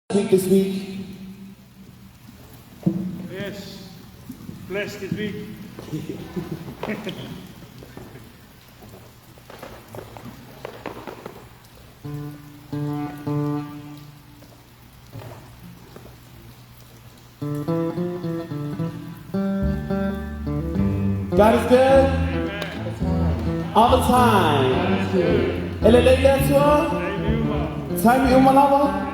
This week. Yes, blessed this week. God is good. Amen. All the time. Elelele Atua. Time you umalawa.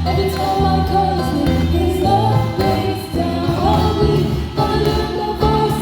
Every time I call his name, his love weighs down on me. Gonna lift my voice.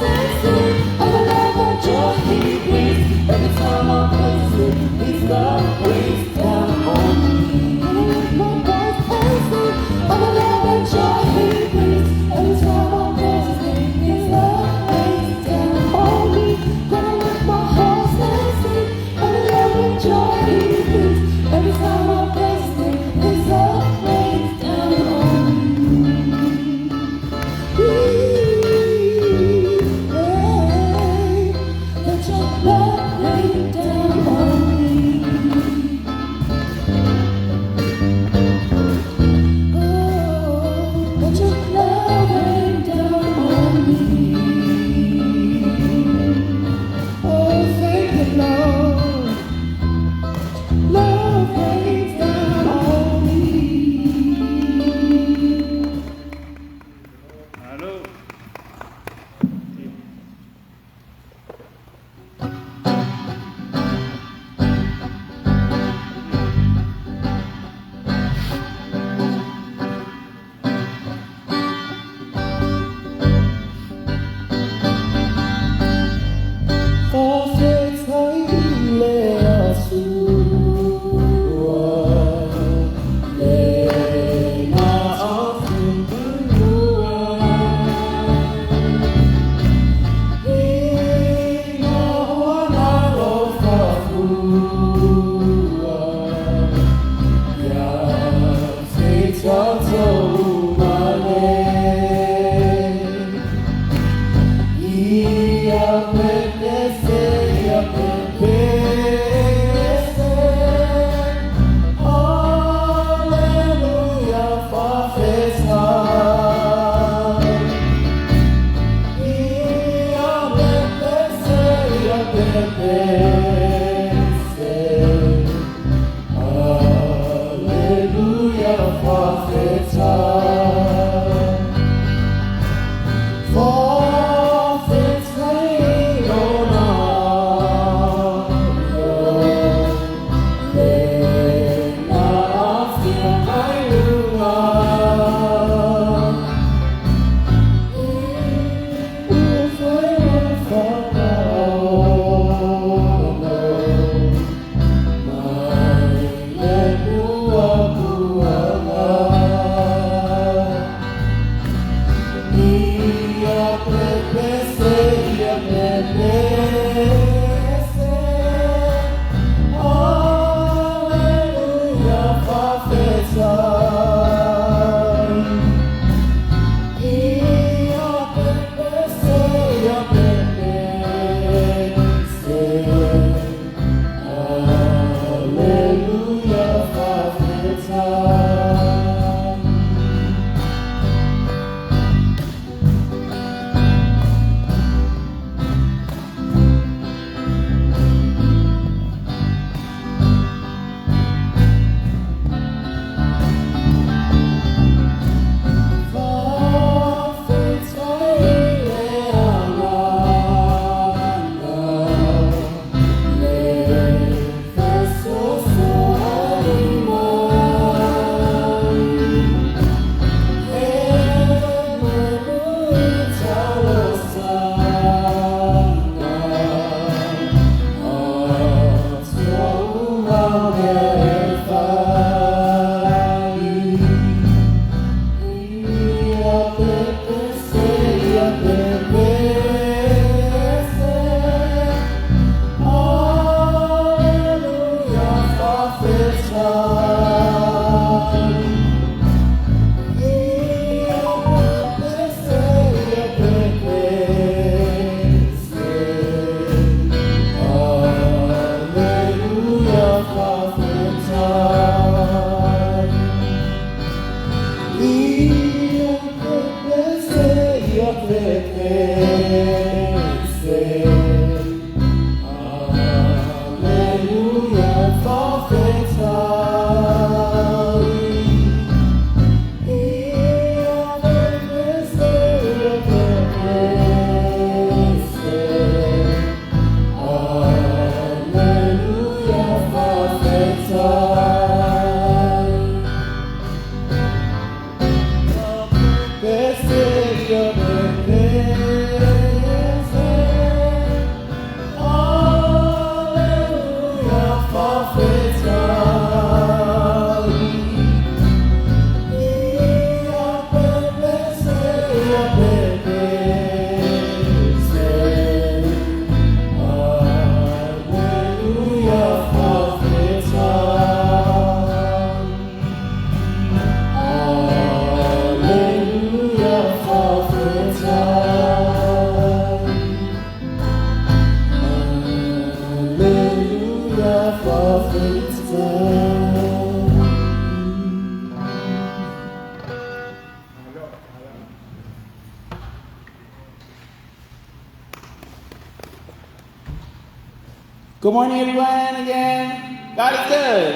Good morning, everyone, again. God is good.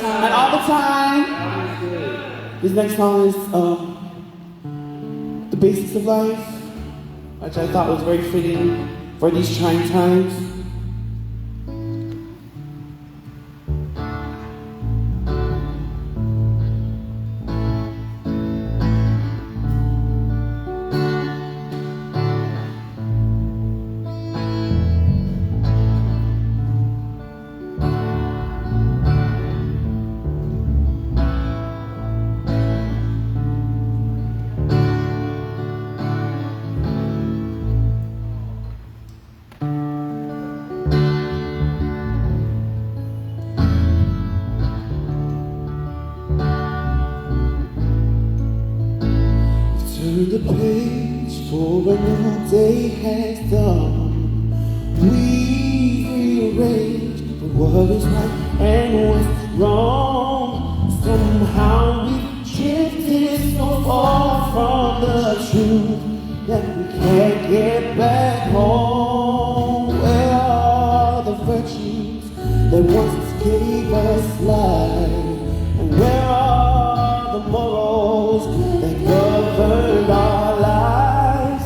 And all the time. This next song is The Basics of Life, which I thought was very fitting for these trying times. has done. We rearrange what is right and what's wrong. Somehow we drifted so far from the truth that we can't get back home. Where are the virtues that once gave us life? And where are the morals that governed our lives?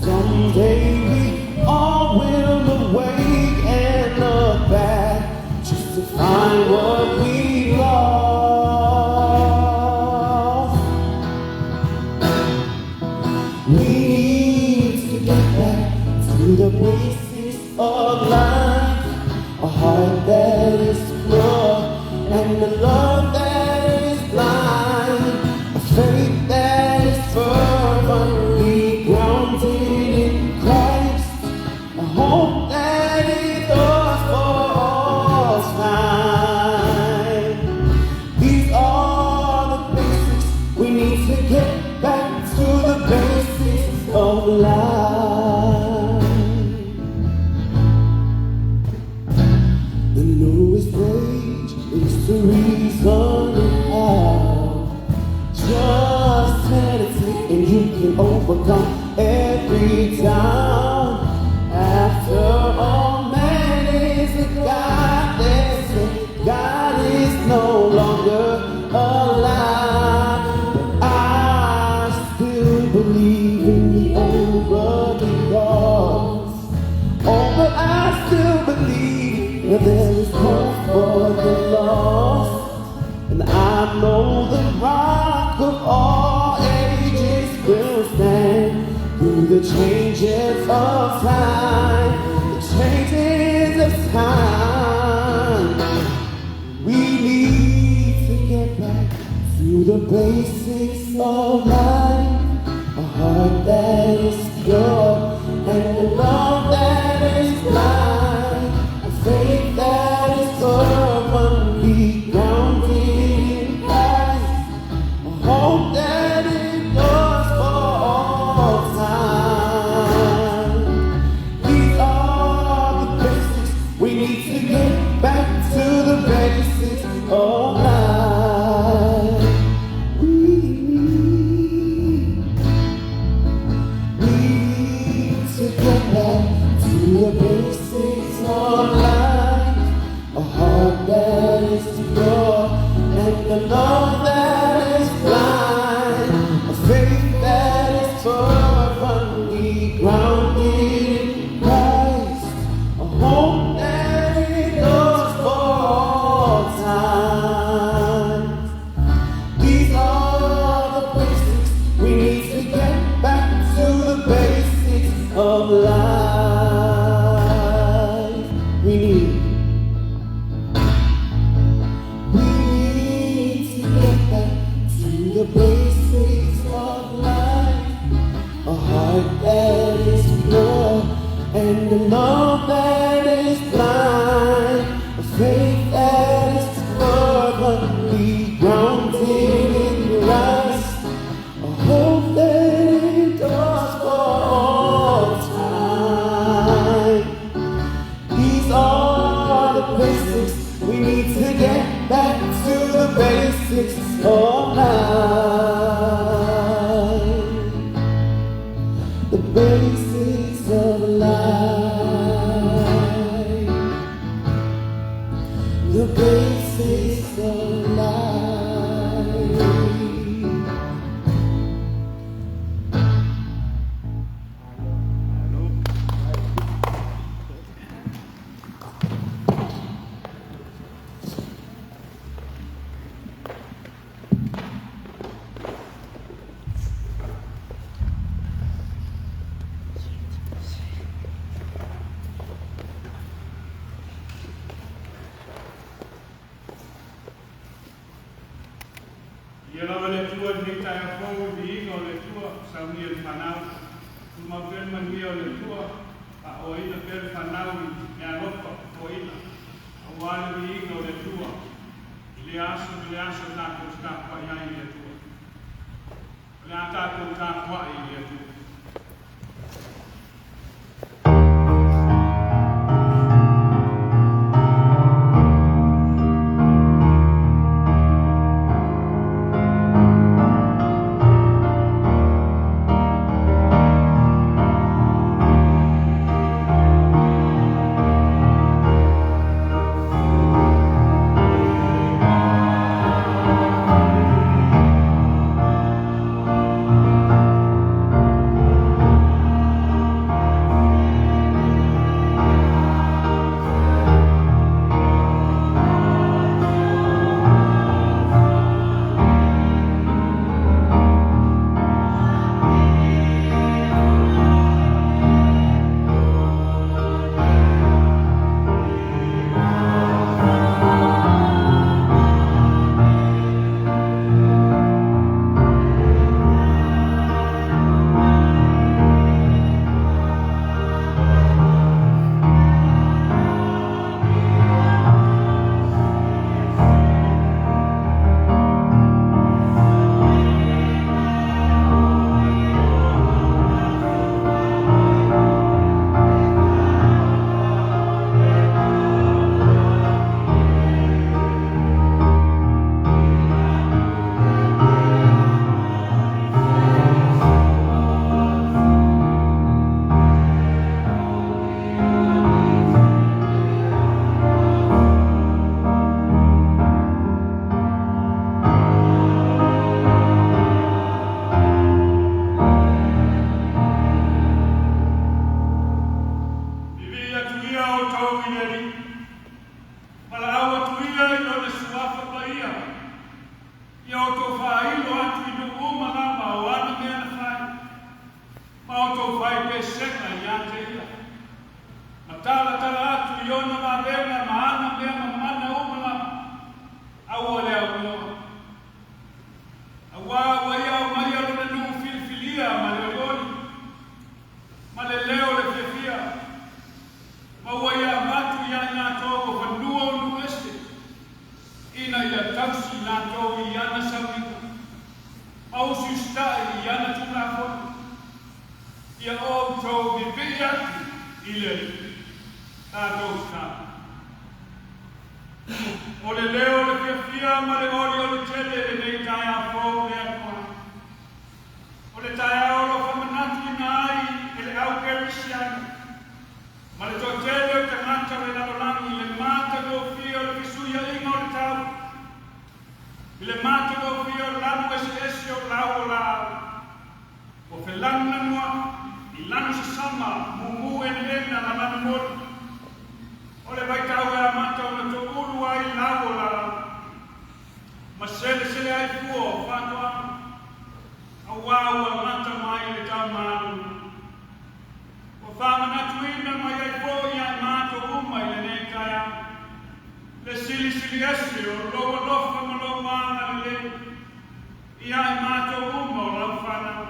Someday we all will awake and look back just to find what we lost. We need to get back to the basics of life, a heart that is pure and a love that is blind, a faith that is firmly grounded in Christ, a hope that endures for all time. These are the basics. We need to get back to the basics of life. The newest age is the reason how. Just meditate and you can overcome every down. After all, man is a God that said God is no longer alive. But I still believe in the overcome. Oh, but I still believe that there is hope for the lost. And I know the rock of all ages will stand through the changes of time, the changes of time. We need to get back to the basics of life, a heart that is pure and a love that is blind, a faith that is firmly grounded in Christ, a hope that endures for all time. These are the basics. We need to get back to the basics of life. We need to get back to the basics of life, a heart that is pure and a love that is blind, a faith that is firmly grounded in Christ, a hope that endures for all time. These are the basics. We need to get back to the basics of life. We need to get back to the basics of life, a heart that is pure and a love that is blind, a faith that is firmly grounded in Christ, a hope that endures for all time. These are the basics. We need to get back to the basics of life, the basics of life, the basics of life. Ia lawa le tua ni tai fo di no le tua Sauniga Manau. Tuma pel mania le tua a oina pel Manau ya ropa oina. Awala di no le tua. Le aso ta ko sta pa ya le tua. Le ata ko ta pa le tua. laueleele. Mala aua tuia i lona suafa paia. Ia o tō whailo atu i nō umanga ma o ana mea na whai. Ma o tō whai pe sena i ate ia. Ma tala atu i ona ma renga ma ana mea ma mana umanga. Aua le au noa. Aua ia o mai alo na nuu filifilia ma le oli. Ma le leo le fiafia. Ma ua ia matu ia nā tōko whanua o nuese. Ina ia tausi nā tō i ana Sauniga. Ma usi ustai i ana tūna whonu. Ia o tō bibiri atu i le tā tō stāna. O le leo le fiafia ma le ori o le tele le nei tai a fōu le atua. O le tai a oro whamanatu i nā ai e le au Keriso. Ma le tō tele o te ngata le nalolangi le mata go fia o le kisuia inga o le tau. I le mata go fia o le lanu esi o lau o lau. O fe lanu nanua i lanu sa sama mumu ena na lanu mori. O le vai tau e a mata o na tō uru ai lau o lau. Ma sele ai kua o whātua. A wau a mata mai le tau manu. O whamanatu ina mai ai pōi ai mata umai le nei kaya. Le sili ese o loa lofa ma loa mana le le. I ai mata uma o lau whanau.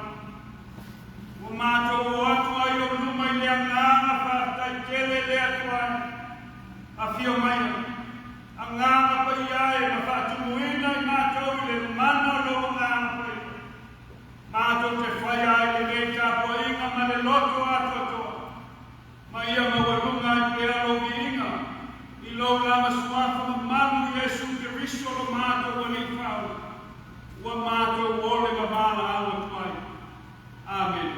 O mata o atu ai o luma i le angana whātai kele le atua. A fio mai, a ngana pa iae ma whaatumuina i mātou i le mana o loa ngana pa ia. Mātou te whai ai le nei tāpoinga ma le lotu atoa. Ma ia mawarunga i te alogi inga. I lo lama suafa ma manu Iesu Keriso lo mātou o ni whau. Ua mātou ole ma mana awa tuai. Amen.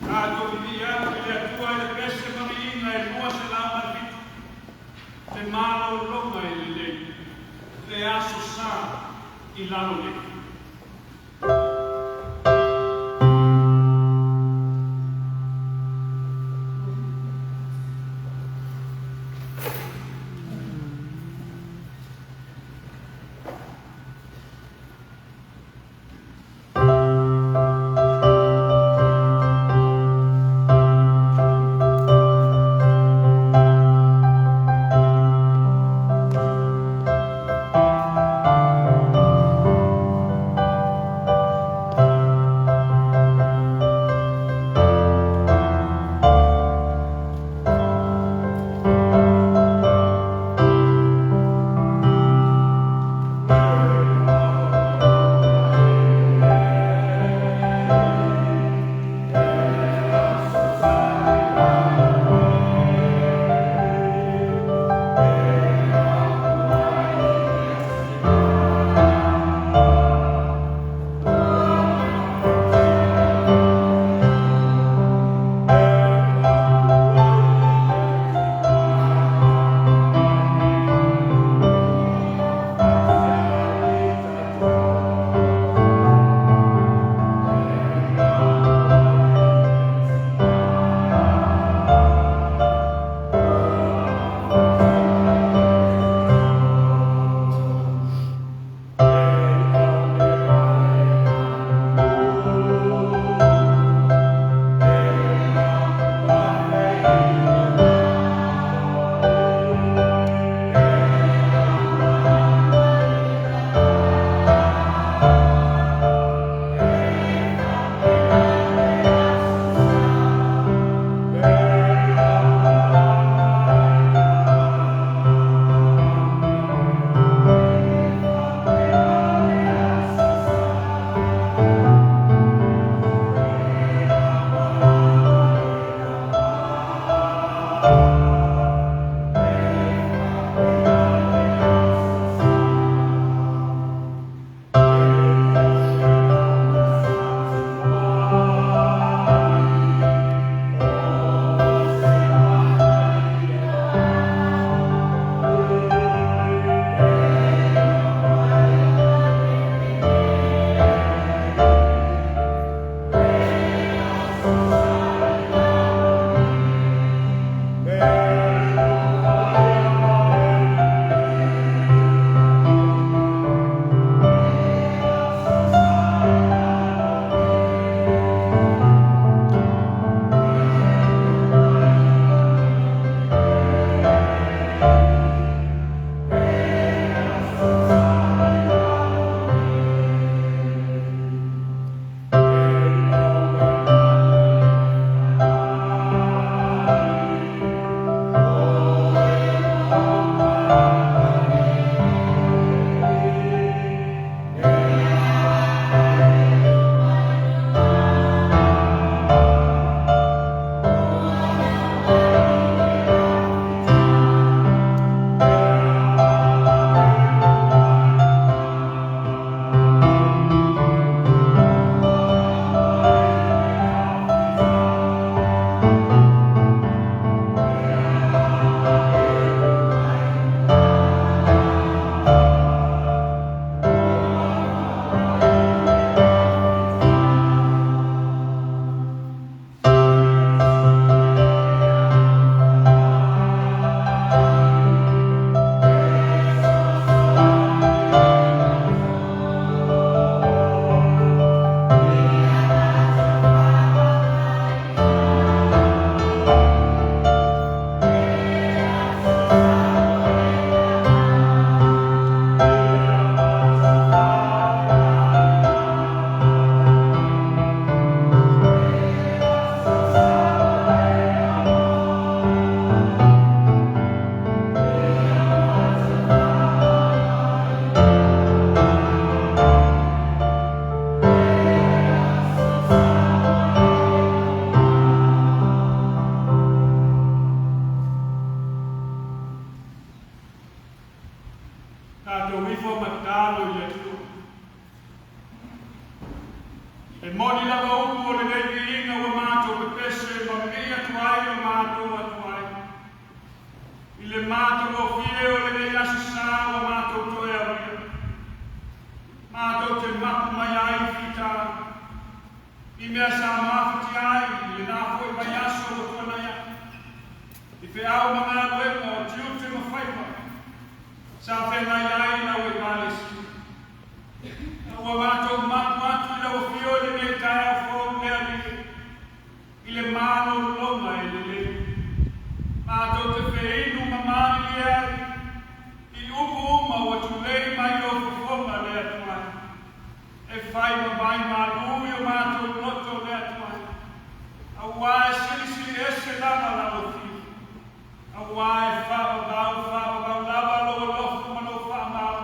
Tātou i atu i le atua i le pese mariina e mua se lama vitu. Te mana o longa i le lei. Te aso sā i lalo lei. le mātou o fie o le nei asu sā wa mātou toe awia. Mātou te mapu mai ai whita. I mea sā mawhiti ai, le nā koe mai asu o tōna ia. I whi au mga luenga o tiu te mawhaipa. Sā whenga iai na ue kālesi. Ua mātou mapu atu i lau fio le nei tae a whō mea li. I le māno longa e le le. Mātou te whieinu mamani le ai. I upu uma o tu lei mai o whonga le atuai. E whai mabai mānui o mātou loto le atuai. A wae sili ese lava la o fio. A wae whaabau lava lo lofu mano whaamau.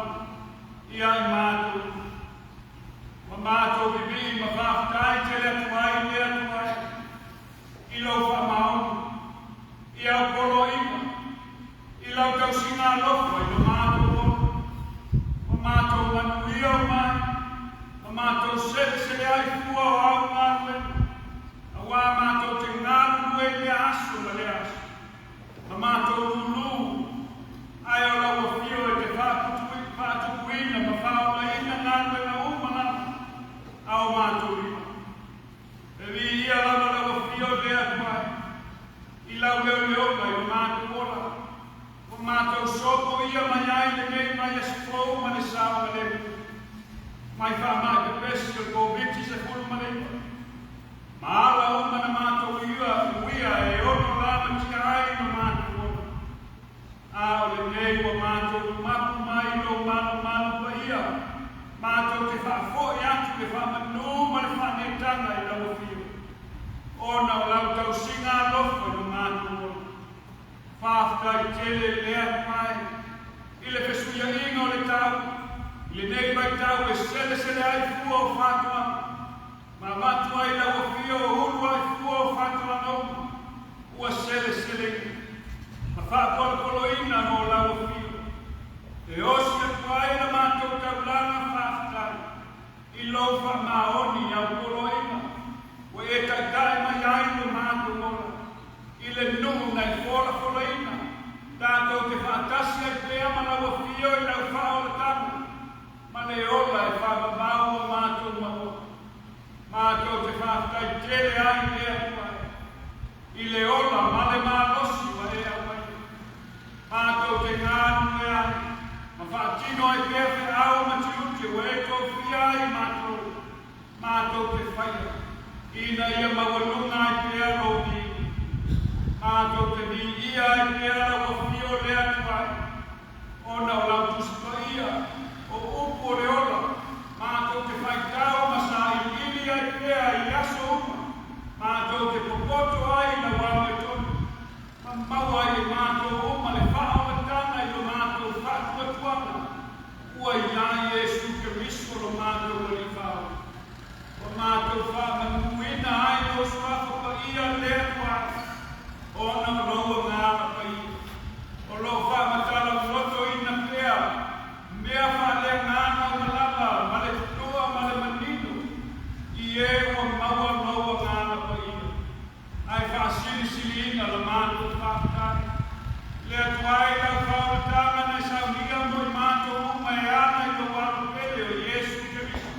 I ai mātou. Ma mātou bibi ma whaafutai te le atuai. I lo whaamau. I au polo ima. I lau tau singa lofa i lo mātou o. Ma mātou manuia o mai. Ma mātou sele ai fua o au ngāwe. A wā mātou te ngāru lue le asu ma le asu. Ma mātou lulu. Ai o lau o fio e te whātukuina ma whaulaina ngāwe na umana. Au mātou ima. E vi ia lama lau o fio le atuai. I lau leo mai o mātou ora. O mātou soko ia mai ai le nei mai asifou ma le sao ma le mu. Mai whamai te pesi o kōwiti se fulu ma le mu. Ma ala uma na mātou uia e ono lama tia ai ma mātou ora. A o le nei o mātou mapu mai no manu pa ia. Mātou te whaafoi atu le whamanu ma le whanetanga i lau fio. Ona o lau tau singa lofa no mātou. Whaafutai tele lea mai. I le fesuia inga o le tau. I le nei mai tau e sele ai fua o whatua. Ma matua i lau o fio o uru ai fua o whatua noma. Ua sele. Ma whaapolopoloina no lau o fio. E osi e tuai na mātou tau lana whaafutai. I lo wha maoni au poloina. O e tai mai ai no mātou ora. I le nungu nei wholaina. Tātou te whaatasi ai pēa mana o fio i lau whaola tana. Ma le ola e whaamamau o mātou maua. Mātou te whaatai tele ai lea tuai. I le ola ma le mālosi wa e awai. Mātou te ngānu e ai. Ma whaatino ai pēa te au ma tiuti o e tō fia ai mātou. Mātou te whaia. Ina ia mawalunga ai pēa robi. Mātou te vi ia ai pēa lau o fio lea tuai. Ona o lau tusipa ia. O upu o le ola. Mātou te whaitau ma sa i ili ai pēa i aso uma. Mātou te popoto ai na wame tonu. Ma maua i mātou uma le whaola tana i lo mātou whatua tuana. Ua i ai Iesu Keriso lo mātou o li whao. O mātou whaamanuina ai o suafa pa ia lea tuai. Ona loa ngāna pa ia. O lo whaamatala Lotu ina pēa. Mea whaale ngāna o malapa, ma le tutua, ma le manino. I e o maua loa ngāna pa ia. Ai whaasili ina la mātou whaatai. Lea tuai lau whaamatala na Sauniga mo i mātou uma e ana i lo walo pele o Iesu Keriso.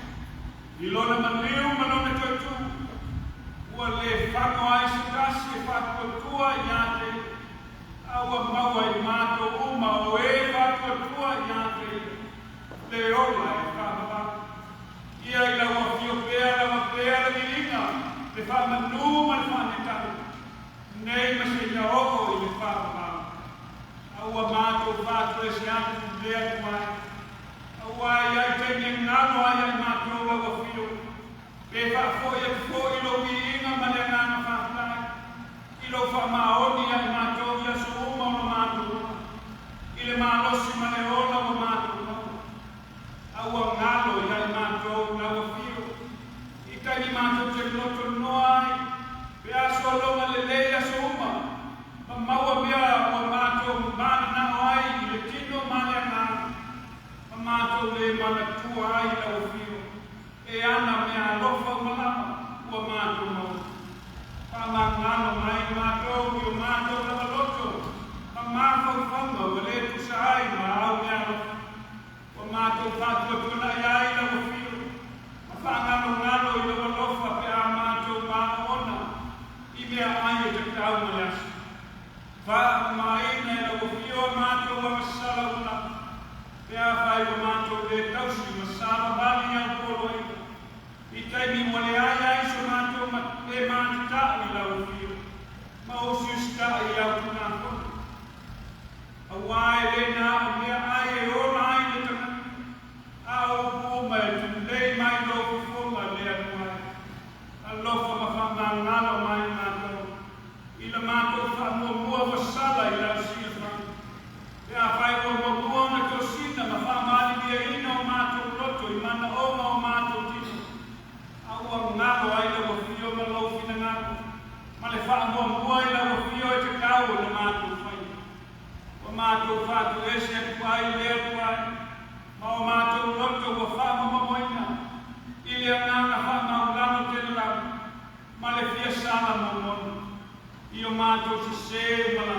I lona maniu ma lona toitu. Ua le whako ai se kasi e whako tua i ate. Aua maua i mātou uma o e whako tua i ate. Le ola e whakapa. Ia i laua fio pēa le miringa. Le whamanu ma le whanetau. Nei ma se ia oko i le whakapa. Aua mātou whako e se atu lea tuai. Aua i ai tene ngano ai ai mātou laua fio. Pe whaafoi e fo i lo miringa ma le ngana whaatai. I lo whaamaoni ai mātou ia so uma o mātou. I le mālosi ma le ola o mātou. Aua ngalo i ai mātou laua fio. I taini mātou te loto noai. Pe aso longa le leia so uma. Ma maua mea o mātou mana o ai i le tino ma le ngana. Ma mātou le Manatu ai laua fio. E ana mea alofa umalama ua mātou mau. Whamangano mai mātou i o mātou lama loto. Ma mawhawhanga, wa le tusai, ma au ngano. Wa mātou whātua tuna iai la wawhio. Ma whangano ngano i la walofa pe a mātou maona. I mea ai e te tau malasi. Whaamaina e la wawhio mātou wa masala una. Pe a whai wa mātou le tausi masala bali au polo ina. I taimi mwale ai so mātou e mātita i la wawhio. Ma osi ustai au tuna kona. Awai le nā o mea ai e ola ai le tana. Au puma e tundei mai lofu fonga le anuai. A lofa ma whamangalo mai mātou. I la mātou whamua wasala i la usia whanga. E a whai o mua na tosina ma whamali lia ina o mātou loto i mana oma o mātou tino. Au a ngalo ai la wafio ma lofi na ngalo. Ma le whamua i la wafio e te kau o le mātou whai. O mātou whātu ese atu ai lea tuai. Ma o mātou loto wa whama mamoina. I lea nganga whama o lano te lau. Ma le fia sana mamona. I o mātou se se mala.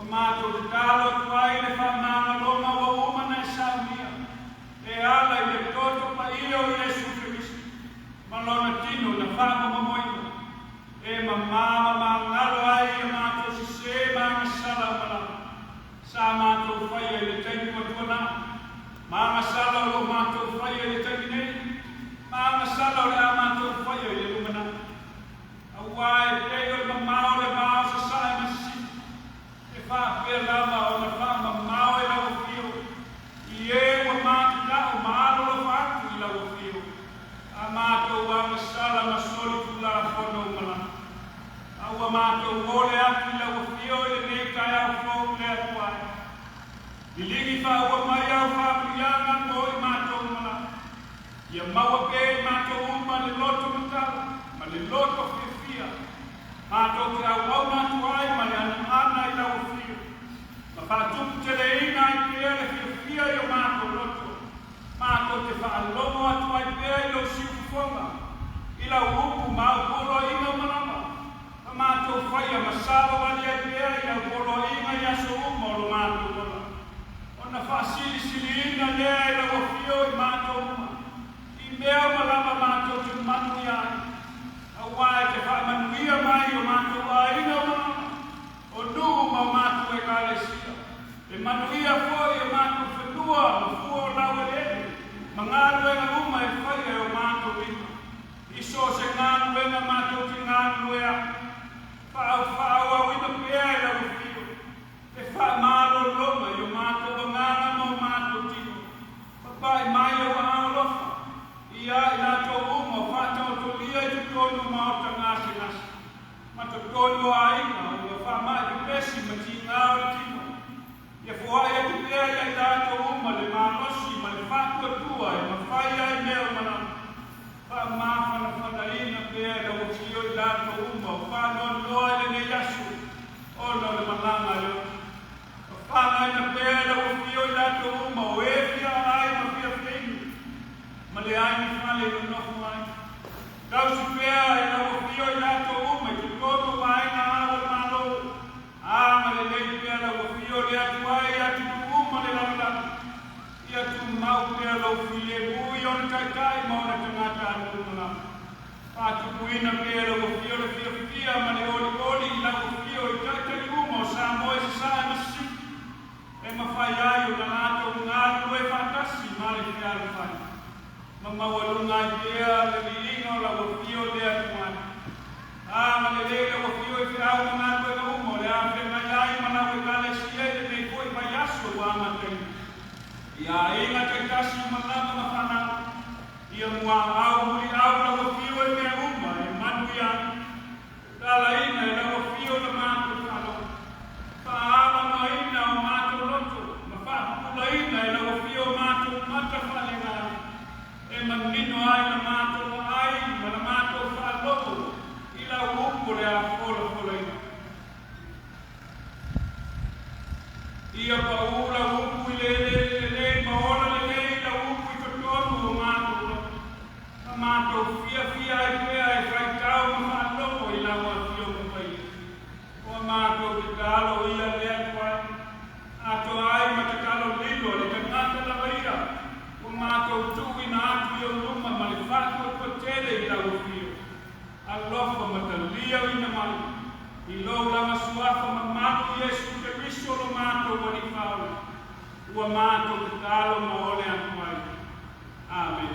O mātou te tālo tuai le whamanga lona wa umana e Sauniga. E ala i le toto pa i o Iesu Keriso. Ma lona tino na whama mamoina. E ma ngalo ai i o mātou se se manga sala mala. Sa mātou whaia i le taimi matuana. Mānga sala o mātou whaia i le taimi nei. Mānga sala o le a mātou whaia i le lumana. Awai pei o le mamao le mao sa sae masi. E whapea lama o le whama mao e lau whio. I e wa mātita o maalo le whātu i lau whio. A mātou wanga sala masoli tula whono umana. Aua mātou ole atu i lau whio i le nei kai au whou le atuai. I ligi whaua mai au whāpirianga mo i mātou umana. Ia maua pe mātou uma le loto matala, ma le loto whiwhia. Mātou te au au mātuai ma le ana i lau whio. Ma whātupu te le ina i pēa le whiwhia i o mātou loto. Mātou te whaalomo atuai pēa i lau siufonga. I lau upu mau polo inga manama. Ma mātou whaia masalo wali ai pēa i lau polo inga i aso uma o lo mātou lola. Ona whaasili sili ina lea i lau whio i mātou uma. Mea malama mātou te manu iai. Awai te whaamanuia mai o mātou aina o mana. O nuu ma mātou e kālesia. E manuia foi o mātou whenua o fua o laueleele. Ma ngāru e ngā uma e whaia o mātou ina. Iso se ngāru e ngā mātou te ngāru ea. Whaau au ina pēa e lau whio. Te whaamalo longa i o mātou o ngāra mo mātou tino. Papai mai o aolofa. Ia i lato umo, whātau to lia i te tonu maota ngāsi nasi. Ma to tonu a ina, o ia whamai te pesi ma ti ngāo tino. Ia fuai e te pēa i lato umo le mānosi, ma le whātua tua e ma whai ai mea mana. Whamāwhana whanaina pēa e lau tio i lato umo, whanau noa i le ne Iesu, o no le malanga leo. Whanaina pēa e lau tio i lato umo, o e pia ai ma pia whini. Ma le ai ni whale no nofu ai. Kau si pēa e lau whio i lato ume, te koto mai na awa malo. Ma le lei pēa lau whio le atu ai, atu tu uma le lalala. I atu mau pēa lau while bui o na kai ma o na tangata anu umana. Patu tuuina pēa lau whio le whia ma le oli i lau whio i kai uma o sa moe sa sae masi. E ma whai ai o na lato ngāru e whakasi ma le whiaru whai. Mamawalunga pēa le lilinga o la wafio le atuana. Ma le lele wafio i whiau manatu e na umo, le awhi mai ai manau e kale si e le nei koi pai aso wa amatei. Ia inga te kasi manama na whanau. Ia mua au muri au la wafio e mea uma e manu iani. Tala ina e la wafio na mātu whalo. Whaala no ina o mātu loto. Ma whapula ina e la wafio mātu mata whale ngāri. E manino ai na mātou ai, ma na mātou whaaloto, i la upo le a whola ina. Ia pa ula upu i le ma ora le la upu i katono o mātou loto. Na mātou fia ai pēa e whaitau ma whaaloto i la ua fio ka pai. O mātou te talo ia lea kua Manatu tuuina atu i luma ma le whātua patele i tau whio. Alofa matalia i na mali. I lou langa suafa ma matu Iesu Keriso lo mātou wani whaole. Ua mātou te tālo ma ole atu mai. Amen.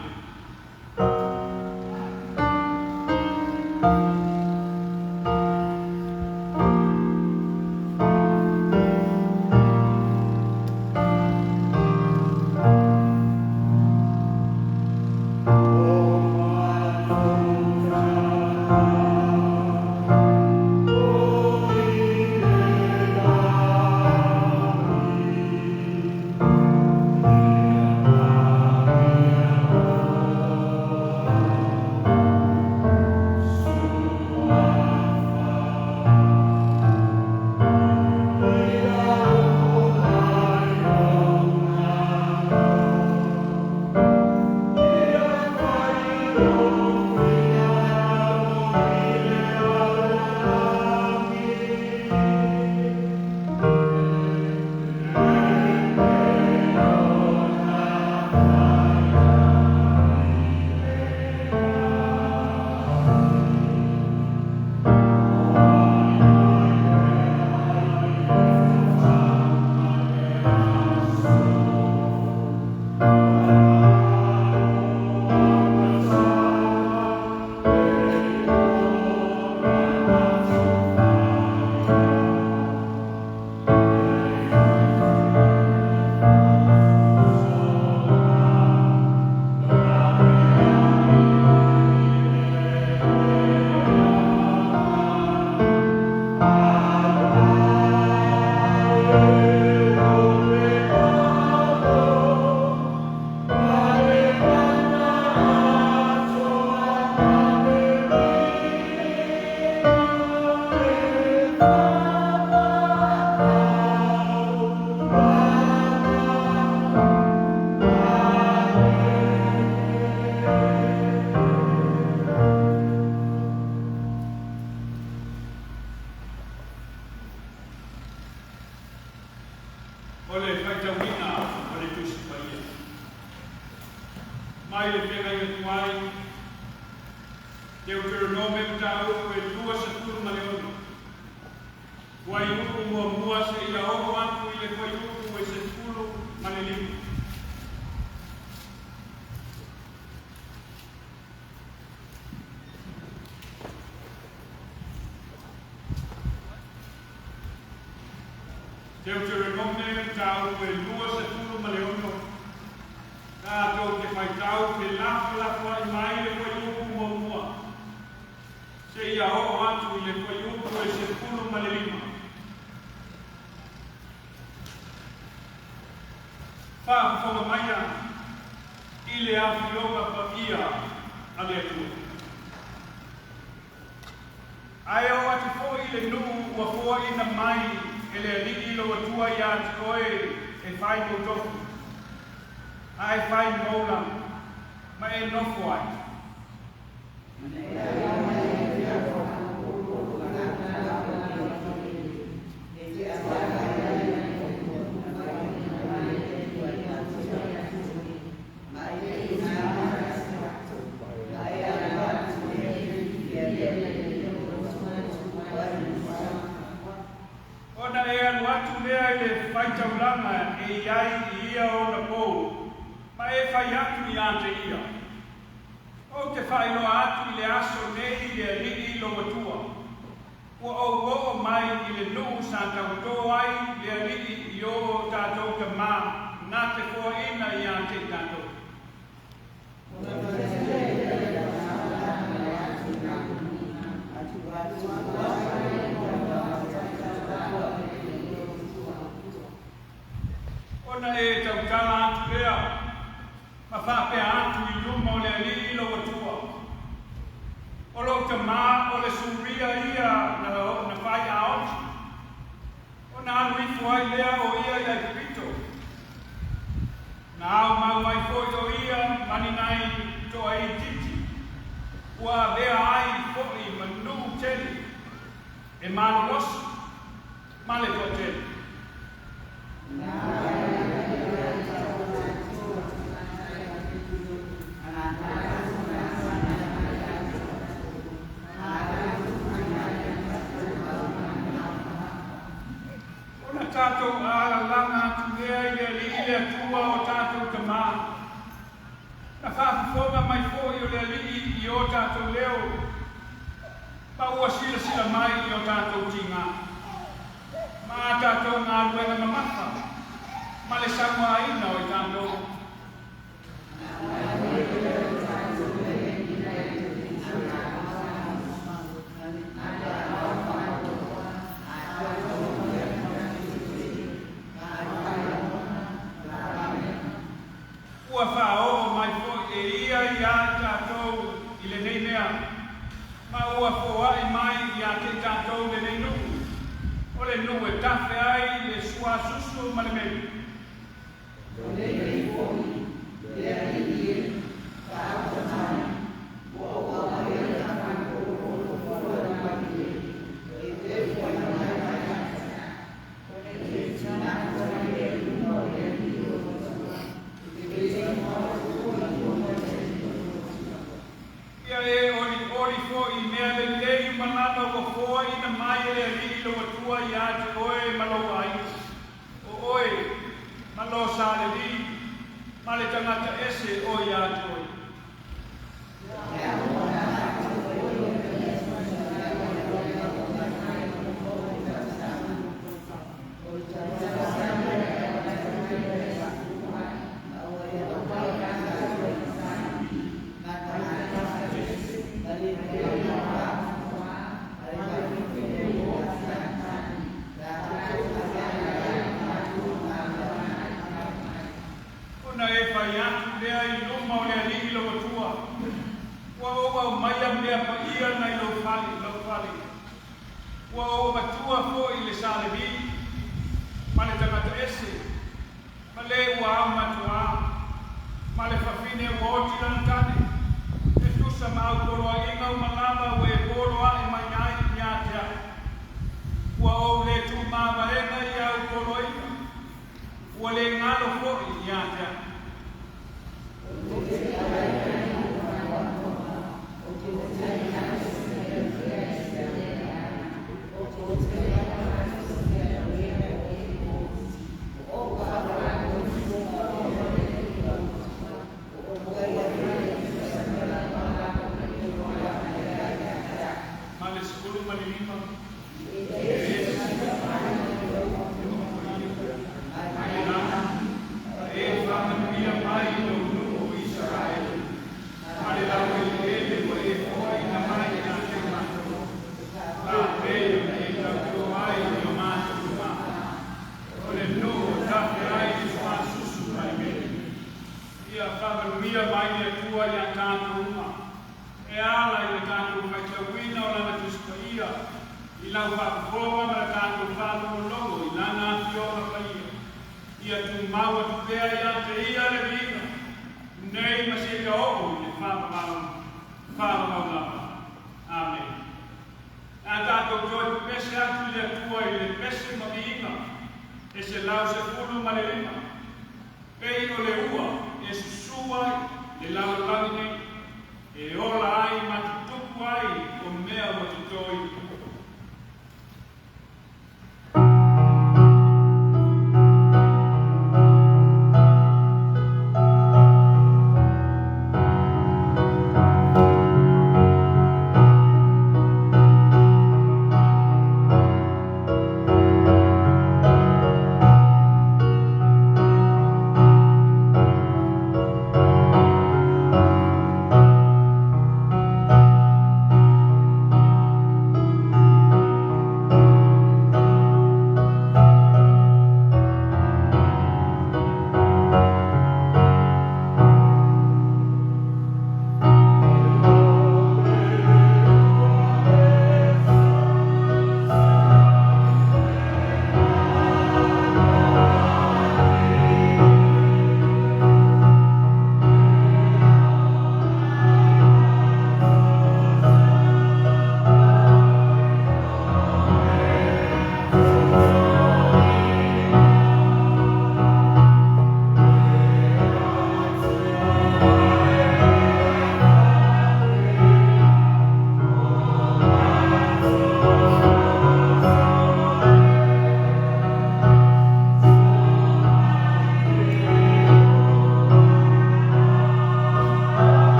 Teuteronome Tau e tua sepulu maleono. Waiuku mua se ia oho atu i le waiuku e sepulu malelimu. Teuteronome Tau e tua sepulu maleono. Tātou te whai tau te lafu ai mai le waiuku mua. Se ia oho atu i le waiuku e sepulu malelima. Whāwhonga maia i le awhionga pa ia a le atua. Ai o atu fo i le nuu ua foai'ina mai e le aliki lo atua i atu koe e whai mo tofu. Ai whai moula ma e nofo ai. Ona e anu atu lea i le whaitaulanga e iai i ia o na pou. Ma e whai atu i ante ia. O te whaeloa atu i le aso nei i le aliki lo atua. Ua o mai i le nuu sa tauto ai le aliki i o tātou ka mā. Nā te foai'ina i ante i tātou. Ona e tautala atu lea. Ma whapea atu i luma o le alii lo atua. O lo te mā o le suria ia na whai aoti. O na anu i fuai lea o ia i pito. Na au mau mai foi o ia mani nai to ai titi. Ua lea ai foi manu teli. E malo losi. Male to teli. tātou ālanga atu lea I le ali'i atua o tātou tamā. Na whaafifonga mai fōi o le ali'i I o tātou leo. Pa ua sila mai I o tātou tinga. Ma tātou ngā luenga mamafa. Ma le sauaina o I tātou. Ua whao mai fōi e ia I a tātou I le nei mea. Ma ua foai mai I a te tātou le nei nuku. O le nuku e tawhi ai le sua susu ma le mei. O le nei fōi, le ali'i whaatamai. Ua ua mai e tawhi kōrō fōra mai e te fōi mai mai. O le te tātou le luna o le ali'i o tātou. Ia e ori fōi mea le lei manana o foai'ina mai e le ali'i lo atua I a te oe malo ai. O oe malo saleli ma le tangata ese o I a te oe.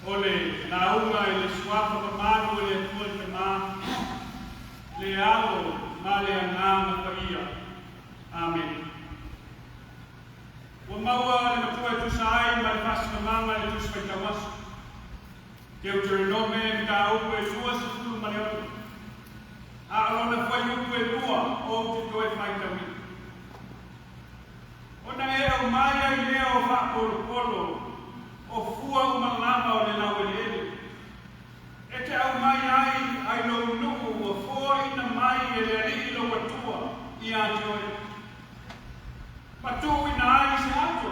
Ole, naunga le suafa pamano le atua te ma, le ao, ma le ananga paia. Amen. Wa maua le matua tu sai, ma le pasi mamanga le tu spaitawas. Teuteronome ka upe sua se fulu maneoto. A alona fai upe lua o te toe faitawi. Ona e aumai ai leo fa polo o fua umalama o le laueleele. E te aumai ai lo nuku o foai'ina mai e le alii lo Atua i Atua. Ma tuuina ai se ato.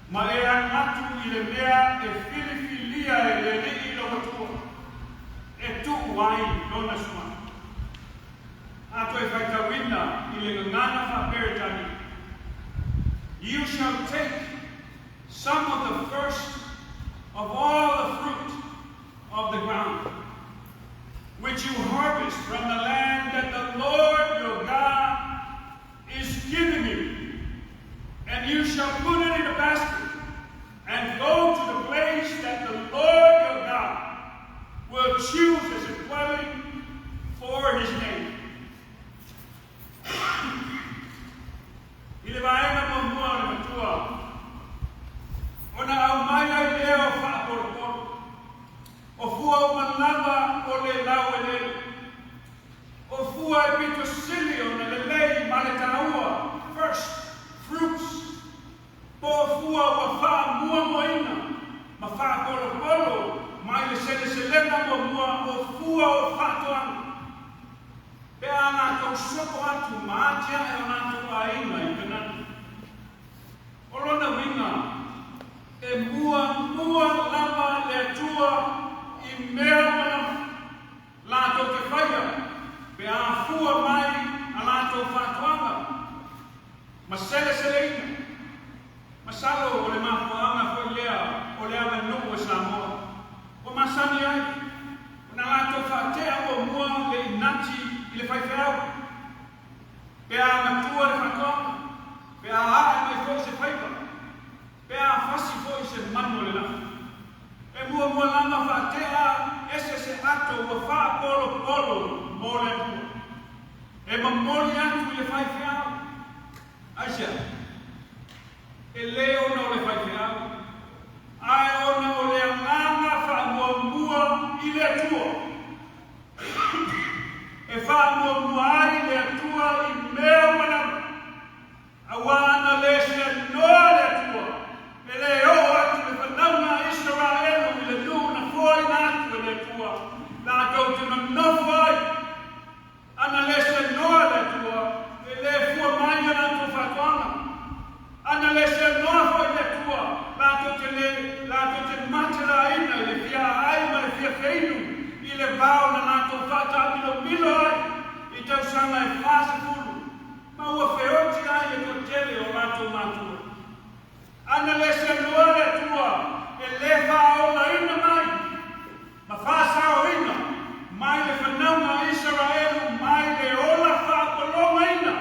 Ma e atu i le mea e filifilia e le alii lo Atua. E tuuai lona suma. Ato e faitawina i le ngana fa peritani. You shall take some of the first of all the fruit of the ground, which you harvest from the land that the Lord your God is giving you, and you shall put it in a basket, and go to the place that the Lord your God will choose as a dwelling for his name. I le vaenga mo mua le matua. Ona aumai ai leo whaapolopolo. O fua umalama o le laueleele. O fua e pito sili o le lei ma le tanaua. First fruits. Po fua wa wha mua moina. Ma whaapolopolo mai le seleselega mo mua o fua o whaatoanga. Pe ana tau soko atu maatia e ana tau aina i Kanana. O lona winga e mua lama le atua i mea mana lato te whaia. Pe a fua mai a lato whaatuanga. Ma seleselega. Ma salo o le mafuanga fo lea o lea me nuku e Samoa. O masani ai. O na lato whaatea o mua le inati i le whaifeau. Pea matua le whatoanga. Pea ae mai fo se whaipa. Pea fasi fo i se manu le lafa. E mua lama whaatea ese se ato ua wha polo mo le atua. E mamoli atu i le whaifeau. Aisia. E leo na o le whaifeau. Ae ona o le anganga wha mua i le atua. E wha mua ai le atua i mea mana. Awana le se noa le atua. E le o atu le whanaunga Israelu i le luna foai'ina atu e le atua. La tau te nonofo ai. Ana le se noa le atua. E le fua mai ana atu whatuanga. Ana le se noa fo i le atua. La tau te matera ina i le fia ai ma le fia feinu. I le vau na nato whata milo ai, i tau sanga e whasa fulu. Ma ua whioti ai e kotele o nato matua. Ana le se noa le atua, e le whaona ina mai. Ma whasa o ina, mai le whanaunga Israelu, mai le ola whaapolonga ina.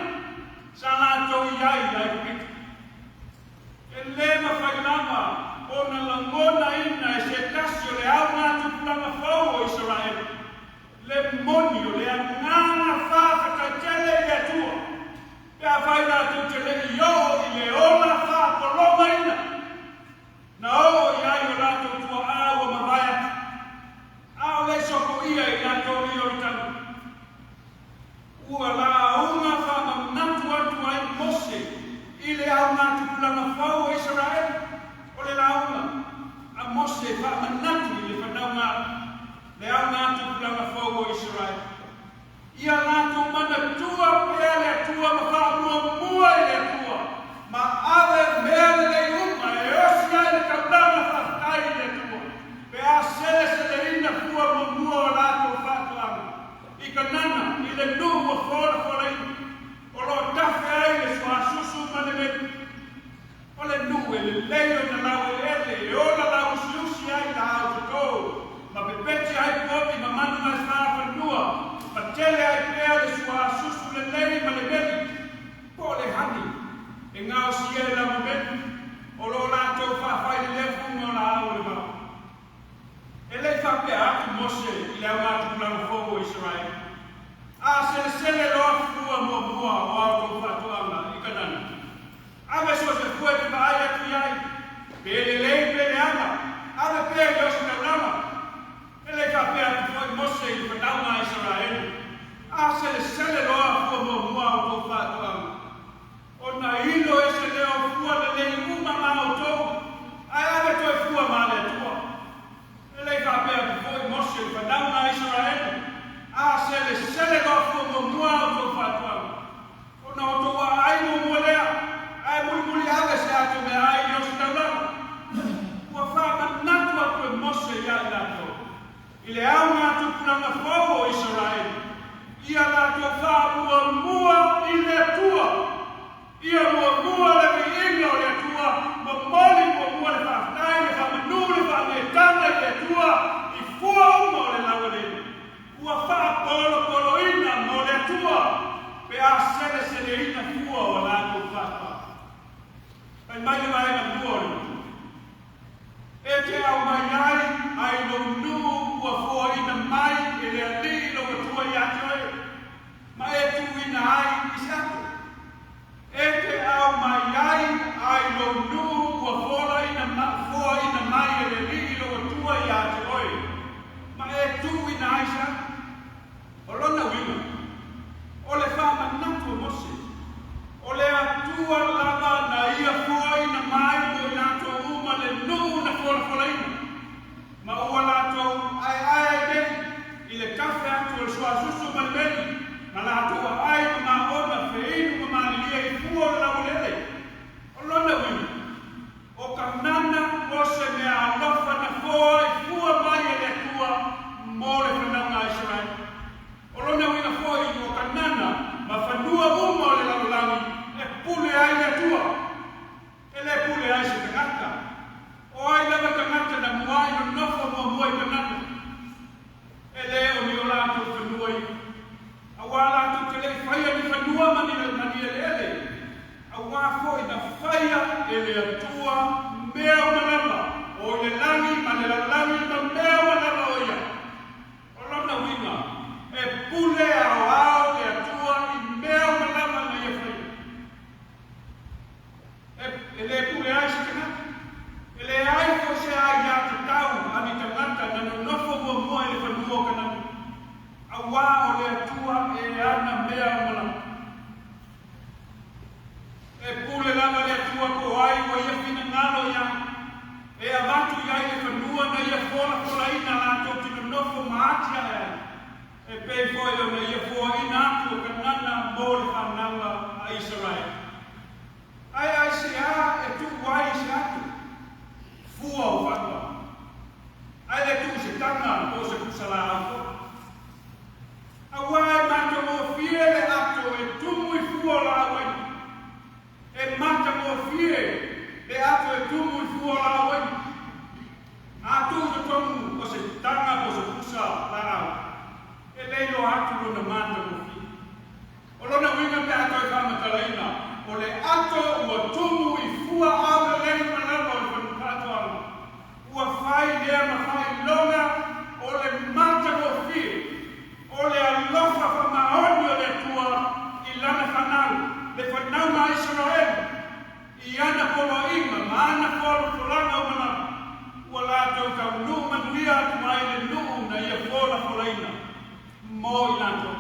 Sa nato i ai pita. E le ma whailama, o na langona ina e se tasio le au natu pulanga whau o Israel. Le monio, le anganga whawhakatele i atua. Pea whai natu te le io i le ola whaapolonga ina. Na o i ai o natu tua awa mawai atu. Ao le soko ia i natu o rio i tanu. Ua la unga whamanatu atu ai Mose i le au natu pulanga whau o Israel. O le launga, a Mose whamanatu i le whanaunga, le au ngātu pulanga whau o Israel. Ia ngātu mana tua pea le atua, ma whaamua mua i le atua. Ma ave mea le uma, e osi ai le kaulanga whaakai i le atua. Pea seleselega fua mua o lātu whaatuanga. I Kanana, i le nua whora ina. O lo tafe ai le suasusu manele. O le nue, le leio na laueleele, e ola lausiusi ai la autukou. Ma pepeti ai popi, ma manu mai whaafanua. Ma tele ai pea le suasusu le lei ma le meli. Mose i le au ngā fogo Israel. A seleselega loa fua mua o au whatuanga i Kanana. Ave so se fue te mai atu iai. Pele lei pele anga. Ave pele Iesu Kanana. Ele ka pele tu foi Mose i whataunga Israel. A seleselega loa fua mua o au whatuanga. O na ilo e se leo fua le lei uma mautou. Ai ave toi fua male tua. Ele ka pele tu foi Mose i whataunga Israel. A seleselega fua mua o au whatuanga. O na otoa ai mo lea. Ai muli ave se atu me ai Iesu Kanana. Ua whamanatu atu e Mose ia lato. I le au ngātu punanga fogo Israel. Ia lato whamua i le tua. Ia mua le inga o le tua. Ma moli mua le whaftai le whamanu le whametana i le tua. I fua uma o le laueleele. Ua whapoloina mo le tua. Pe a seleselega fua o lato whapa. Ai mai mai na buona. E te aumai ai no nu ua foai'ina mai e le ali no tua iatoe. Ma e tuuina ai i sato. E te aumai ai no nu ua foai'ina mai e le ali no tua iatoe. Ma e tuuina ai sato. O lona wina. O le whamanatu Mose. O le atua lava na ia foai'ina mai o lato uma le nuu na foalafoalaina. Ma ua lato ai nei i le kafe atu o le suasusu ma le meli. Ma lato ai ma ona feinu ma malilia i fua o le laueleele. O lona wina. O Kanana o se mea alofa na foa i fua mai e le atua mo le whanaunga Israel. O lona wina foa i o Kanana ma whanua uma o le laulangi. E pule ai le atua. E le pule ai se tangata. O ai lava tangata na muai no nofa mua i Kanana. E le o ni o lato whanua i. A wā lato te le whaia ni whanua mani e lele. A wā fo i na whaia e le atua mea o malama. O i le langi ma le langi ma mea o malama o ia. O lona winga. E pule au le atua i mea o malama na ia whaia. E le pule ai se tangata. E le ai ko se ai ia te tau ani tangata na no nofo mua e le whanua o Kanana. A wā o le atua e ana mea o malama. E pule lava le atua ko ai wa ia fina ngalo ia. E avatu ia le whanua na ia foalafoalaina lato tino nofo maatia e ai. E pei foi o na ia foai'ina atu o Kanana mo le whanaunga a Israel. Ai se a e tu wai se atu. Fua o whanua. Ai le tu se tanga o se kusala atu. A wai mata mo fie le atu e tumu i fua la awai. E mata mo fie le atu e tumu i fua la awai. A tu se tomu o se tanga o se kusa la awai. E leilo atu lona mata mo fie. O lona winga pe atu e whamatalaina. O le ato ua tumu i fua au le lei manama o le whanukatoanga. Ua whai lea ma whai longa o le mata mo fie. O le alofa whamaoni o le tua i lana whanau. Le whanau ma Israel. I ana foai'ina ma ana foalafolanga o manama. Ua lato kau nuu manuia atu mai le nuu na ia foalafoalaina. Mo i lato.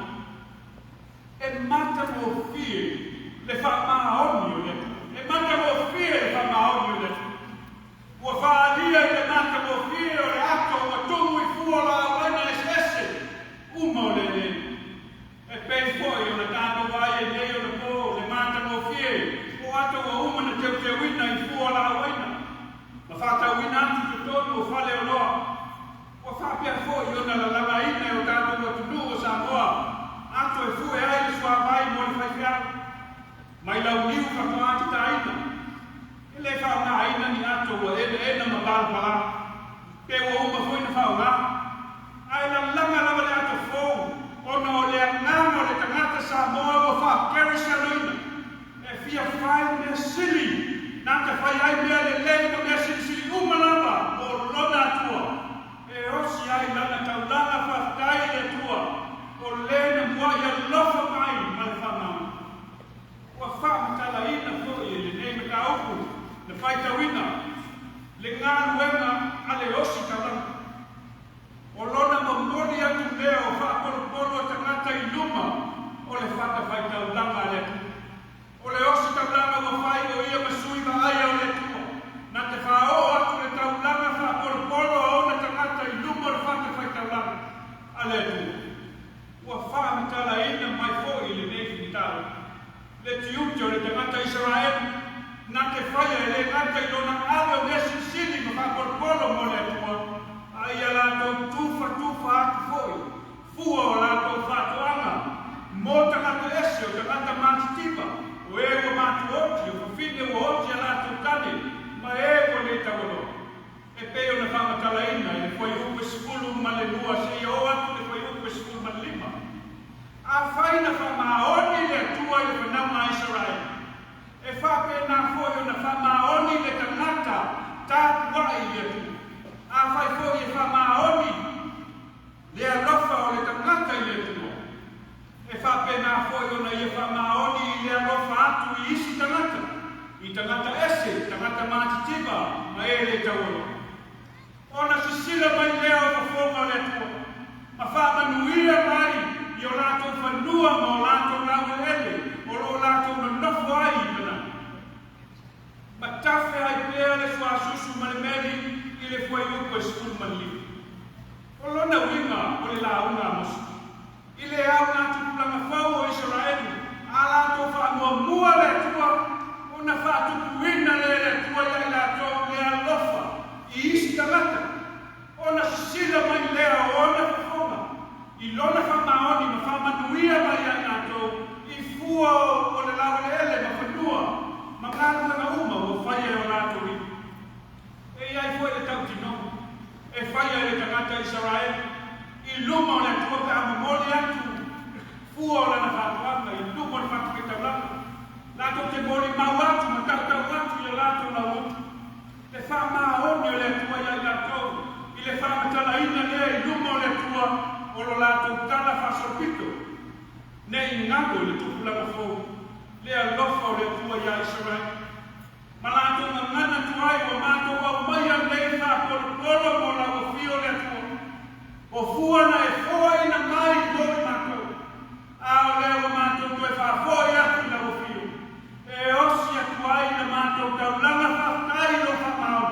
E mata mo fie. Le whamaoni o le. E mata mo fie le whamaoni o le. Ua whaalia i le mata mo fie o le ato ua tumu i fua la awena ese. Uma o le le. E pei foi o na tātou vai e nei o na pō le mata mo fie. O ato ua uma na teuteronome i fua la awena. Ma whātauina atu te tonu o whale o loa. Ua whapea foi o na lalamaina o tātou ua tunu o Samoa. Ato e fue ai le suafa mo le whaiwhia. Mai la whamaoni le atua i le whanau Israel. E whapena foi o na whamaoni le tangata tāpuai i atua. A whai foi e whamaoni le alofa o le tangata i atua. E whapena foi o na i whamaoni le alofa atu i isi tangata. I tangata ese, tangata mātitiba, ma e le tauaro. Ona sisila mai lea o whafonga o le atua. Ma whamanuia mai i o rātou whanua ma o rātou laueleele, o lo rātou manofo ai i mana. Ma tawhi ai pēa le suasusu ma le meri i le fuai upo e skulu manliu. O lona winga o le launga mosu. I le au rātou pulanga whau o Israeli, a rātou whaamua le atua, o na tuuina le atua i la atua le alofa i isi tangata. O na sisila mai lea o na whafonga. I lona whamaoni ma whamanuia mai a natou i fua o le laueleele ma whanua ma ngātanga uma o whaia o natou i. E iai fua le tautinomu, e whaia le tangata Israel, i luma o le atua ka amamoli atu, fua o lana whatuanga, i luma o le whatuwhitaulanga. Lato te mori mau atu, ma tautau atu i o lato na utu. Te whamaoni o le atua iai natou, i le whamatalaina lea i luma o le atua, o lo lato tala whasorpito. Nei ngago le tupulanga fōu, le alofa o le atua ia Israel. Ma lato ngana tuai o mato aumai a nei whapolopolo mo la o fio le atua. O fuana e foai'ina mai moi mato. A o leo mato tue whafoi atu la o fio. E osi atuai na mato taulanga whaftai lo whamau.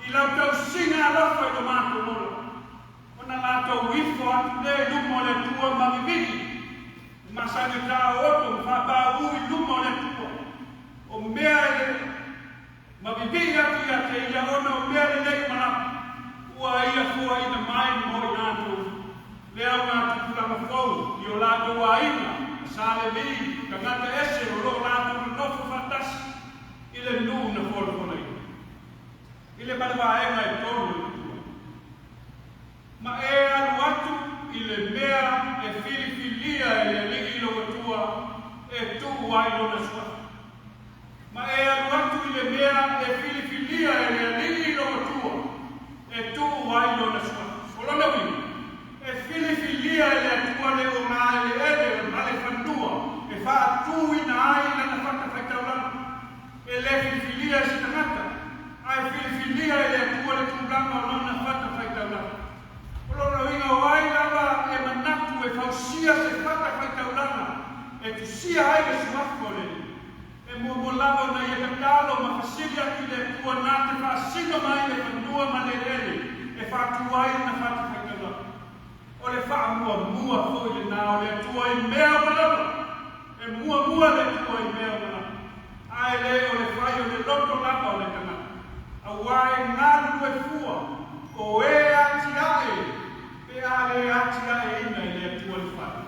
I lau tau singa alofa i lo mato molo. Ona lato wifo atu le lumo le tua mamimini. Masani tā oto whapa ui lumo le tua. O mea e mamimini atu ia te ia ona o mea le nei mana. Ua ia foai'ina mai mo i nato. Lea ngā tupulanga whau i o lato Waianae. Saleli, tangata ese o lo lato nofo fatasi. I le luna wholofona i. I le manawaenga e tonu le tua. Ma e alu atu i le mea e filifilia e le ligi lo tua e tu ai lona suafa. Ma e alu atu i le mea e filifilia e le ligi lo tua e tu ai lona suafa. Olona wini. E filifilia e le tua le aumai ma le whanua e wha tuuina ai lana whakawhaitaulana. E le filifilia e si tangata. Ai filifilia e le atua le tūlanga o lona whakawhaitaulana. Olona winga o ai lava e manatu e whausia se whakawhaitaulana. E tu sia ai le suafa le. E mo lava na i e katalo ma whasilia ki le atua nā te whaasino mai le whanua ma le lele. E whatuai na whakawhaitaulana. O le whaamua fōi le nā o le atua i mea malama. E mua le atua i mea malama. Ai le o le whai o le loto lapa o le tangata. A wai ngāru e fua, o e ati ae, pe a le ati ae ina i le atua le whai.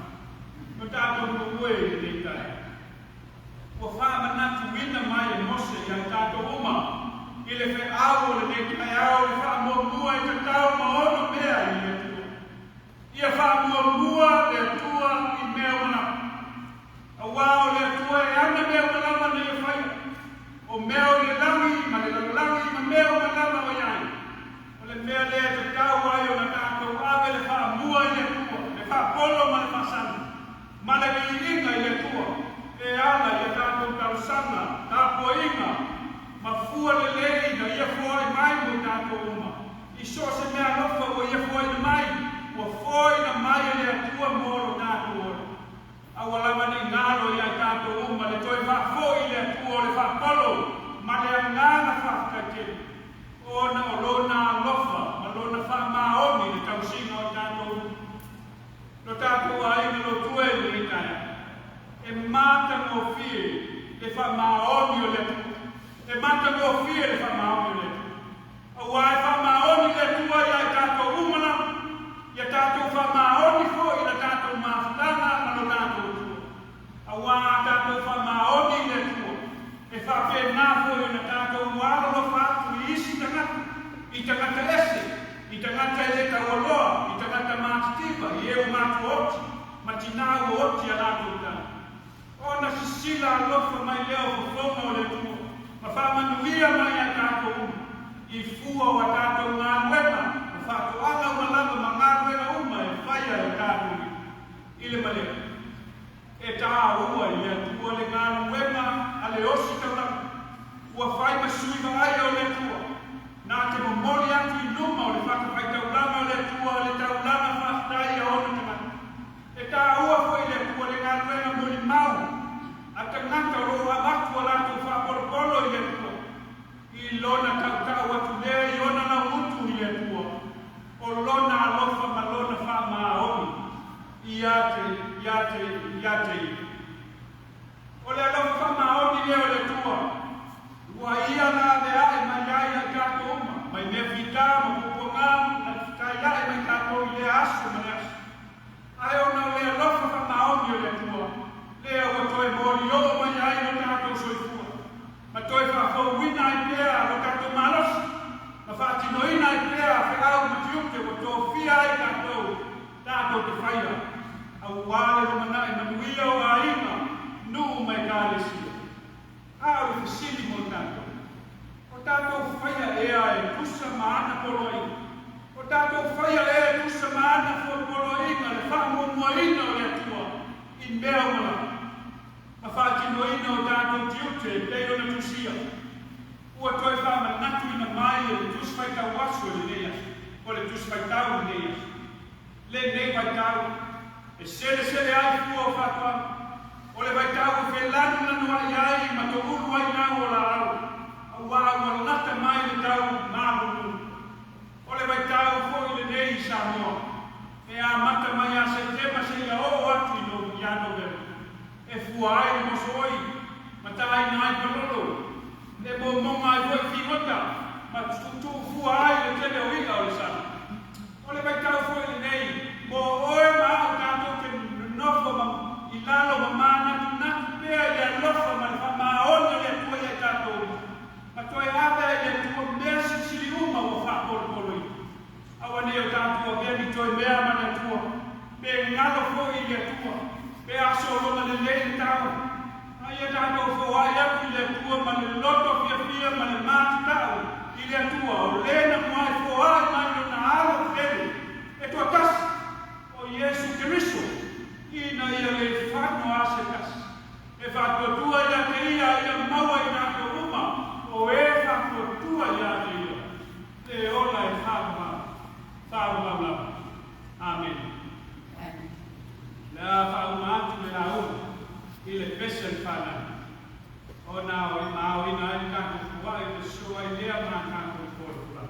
No tātou no ue i le tai. O whaamanatu ina mai e mose i a tātou uma, i le whe au o le nei au le whaamua i tatau ma ono mea i le atua. Ia whaamua le atua i mea mana. A wao le atua e ana mea malama nei e whai. O mea o le langi, ma le langi, ma mea o malama o iai. O le mea le te tau ai o na tātou ave le whaamua i le atua. Le whaapolo ma le whasana. Ma le inga i le atua. E ala i a tātou tausanga, tāpoinga. Ma fua le lei na ia fuai mai mo i tātou uma. I so se mea lofa o ia fuai na mai. O foi na mai le atua moro tātou ora. Awa lama ni ngaro i a tātou uma le toi wha foi le atua o le wha polo. Ma le angana whakakele. Ona o lona lofa, ma lona wha maoni le tausinga o tātou uma. No tātou aina lo tue le itai. E mata mo fie le wha maoni o le atua. E mata mo fie le wha maoni o le atua. Awa e wha maoni le atua i a tātou umana. Ia tātou whamaoni fo i la tātou mawhatanga ma no tātou tua. Awa tātou whamaoni le tua. E whawhenā fo i la tātou wālo lo whātu i isi tangata. I tangata ese, i tangata e le kaualoa, i tangata mātitipa, i eo mātu oti, ma tinau oti a tātou tā. sila alofa mai leo fofonga o le tua. Ma whamanuia mai a tātou uma. I fua wa tātou ngā wena. Ma whātu ala malama ma ngā wena uma e whaia e tātou. I le malea. E tā ua i atua le ngā wena a le osi tauranga. Ua whai masui wa ai o le tua. Nā te momori atu i luma o le whaka whai tauranga o le tua le tauranga whaftai a ono tamana. E tā ua whai le tua le ngā wena mori mau. A tangata roa watu a lātou whapolopolo i le tua. I lona kautau atu lea i ona na utu i le tua. O lona alofa ma lona wha maoni. Iate. O le alofa wha maoni leo le tua. Ua ia nā le ae mai ai a kātou uma. Mai me whita ma kupongamu na kai ae mai kātou i le asu ma le asu. Ai ona le alofa wha maoni o le tua. Lea ua toi mori o mai ai no tātou soifua. Ma toi foai'ina i pēa o tātou malosi. Ma whaatinoina i pēa whekau ma tiuke o tō whia i tātou te whaia. Au wāle le manai manuia o aina nuu mai kālesia. Au i whisili mo tātou. O tātou whaia ea e kusa maana poloina. O tātou whaia ea e kusa maana poloina le whaamomoina o le atua. I mea mala. Ma whaatinoina o tātou tiute e pei ona tusia. Ua toi whaamanatu ina mai o le tuswhaitau wasu o le neas. O le tuswhaitau le neas. Le nei waitau. E sele ai fua o whātua. O le waitau e whelanu na noa iai ma to uru ai nau o la au. Au ua lata mai le tau mābunu. O le waitau fo i le nei sa moa. E a mata mai a Setema se ia o atu i no iano vero. E fua ai le mosoi. Ma tai nai palolo. E mo monga ai foi fingota. Ma tu fua ai le tele o iga o le sana. O le waitau fo i le nei. Mo oe maa tātou ke nofo ma i lalo ma manatu natu pēa i le nofo ma le whamaona le atua i tātou. Ma toi awe i le atua mea sisiri uma o whapolopolo i. Awa ne o tātua veni toi mea ma le atua. Pe ngalo fo i le atua. Pe aso loma le leile tau. Ai e tātou fo ai atu i le atua ma le loto fia ma le mātu tau. I le atua o lena moai fo ai mai no na alo fere. E tua tasi. Iesu Keriso, ina ia le whano ase kasi. E whakotua ia te ia maua i nāko uma, o e whakotua ia te ia. Le ola e whaumau. Amen. Le a whaumatu me la uma, i le pesa i whanau. O nā o i mau ina i kāko kua i le sua i lea mā kāko i kōrua.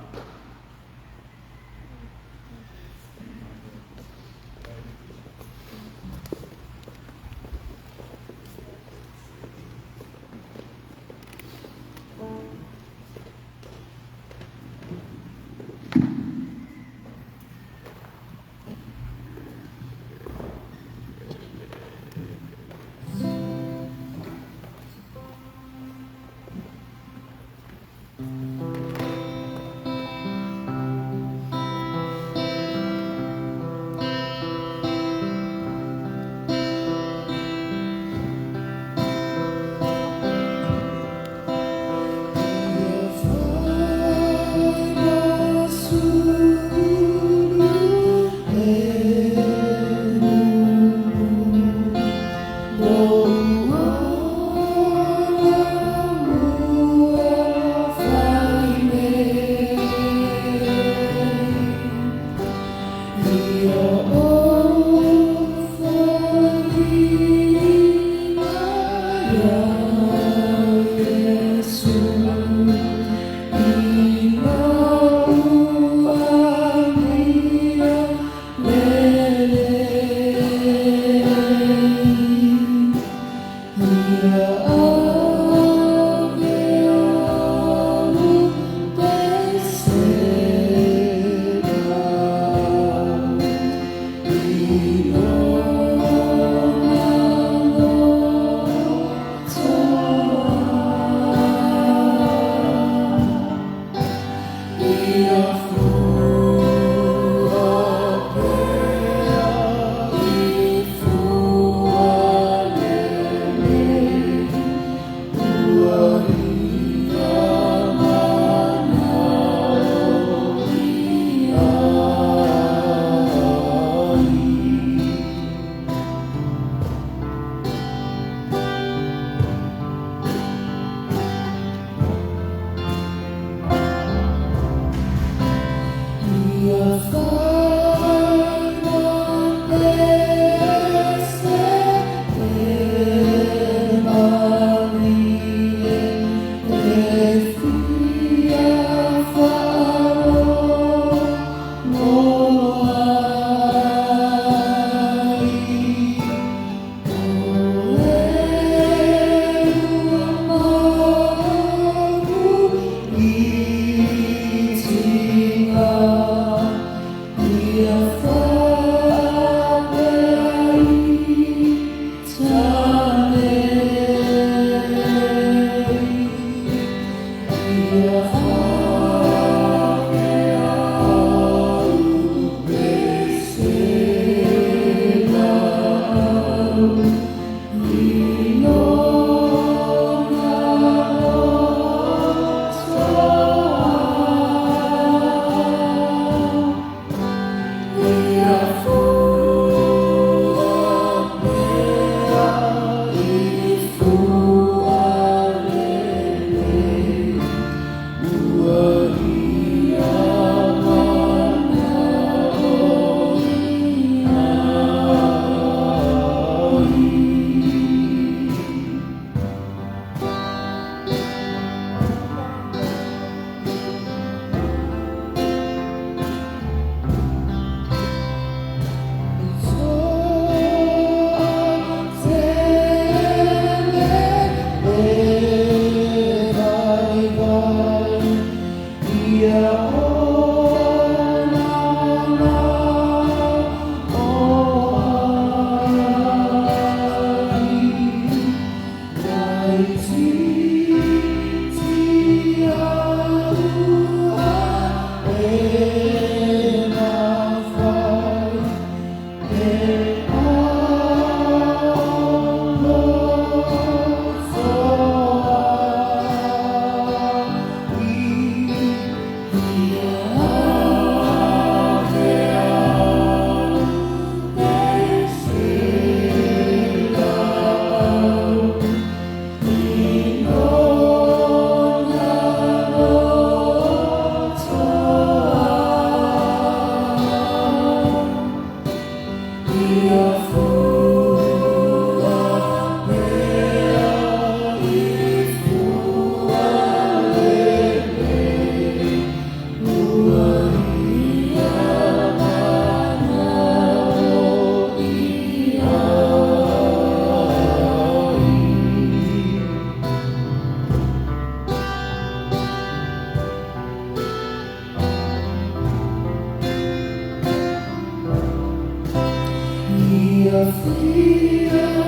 are free.